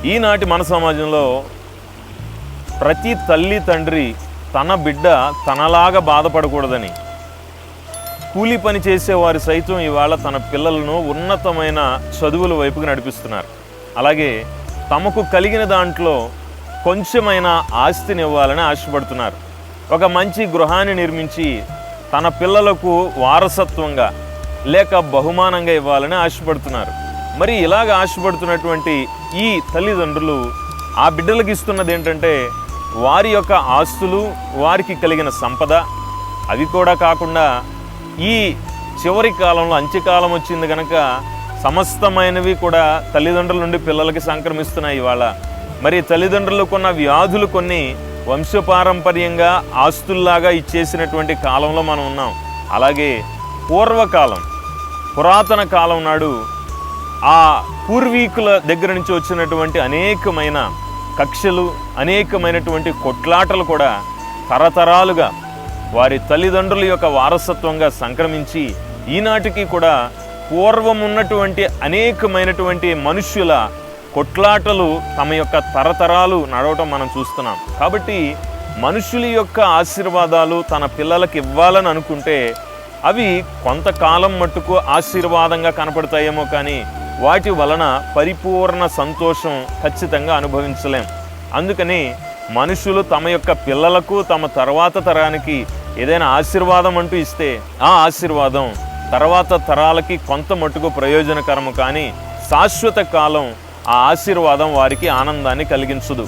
ఈనాటి మన సమాజంలో ప్రతి తల్లి తండ్రి తన బిడ్డ తనలాగా బాధపడకూడదని కూలి పని చేసేవారు సైతం ఇవాళ తన పిల్లలను ఉన్నతమైన చదువుల వైపుకు నడిపిస్తున్నారు. అలాగే తమకు కలిగిన దాంట్లో కొంచెమైనా ఆస్తిని ఇవ్వాలని ఆశపడుతున్నారు. ఒక మంచి గృహాన్ని నిర్మించి తన పిల్లలకు వారసత్వంగా లేక బహుమానంగా ఇవ్వాలని ఆశపడుతున్నారు. మరి ఇలాగ ఆశపడుతున్నటువంటి ఈ తల్లిదండ్రులు ఆ బిడ్డలకు ఇస్తున్నది ఏంటంటే వారి యొక్క ఆస్తులు, వారికి కలిగిన సంపద. అవి కూడా కాకుండా ఈ చివరి కాలంలో అంత్యకాలం వచ్చింది కనుక సమస్తమైనవి కూడా తల్లిదండ్రుల నుండి పిల్లలకి సంక్రమిస్తున్నాయి. ఇవాళ మరి తల్లిదండ్రులకు ఉన్న వ్యాధులు కొన్ని వంశపారంపర్యంగా ఆస్తుల్లాగా ఇచ్చేసినటువంటి కాలంలో మనం ఉన్నాం. అలాగే పూర్వకాలం, పురాతన కాలం నాడు ఆ పూర్వీకుల దగ్గర నుంచి వచ్చినటువంటి అనేకమైన కక్షలు, అనేకమైనటువంటి కొట్లాటలు కూడా తరతరాలుగా వారి తల్లిదండ్రుల యొక్క వారసత్వంగా సంక్రమించి ఈనాటికి కూడా పూర్వం ఉన్నటువంటి అనేకమైనటువంటి మనుష్యుల కొట్లాటలు తమ యొక్క తరతరాలు నడవటం మనం చూస్తున్నాం. కాబట్టి మనుషుల యొక్క ఆశీర్వాదాలు తన పిల్లలకి ఇవ్వాలని అనుకుంటే అవి కొంతకాలం మట్టుకు ఆశీర్వాదంగా కనపడతాయేమో కానీ వాటి వలన పరిపూర్ణ సంతోషం ఖచ్చితంగా అనుభవించలేం. అందుకని మనుషులు తమ యొక్క పిల్లలకు తమ తర్వాత తరానికి ఏదైనా ఆశీర్వాదం అంటూ ఇస్తే ఆ ఆశీర్వాదం తర్వాత తరాలకి కొంత మట్టుకు ప్రయోజనకరము కానీ శాశ్వత కాలం ఆ ఆశీర్వాదం వారికి ఆనందాన్ని కలిగించదు.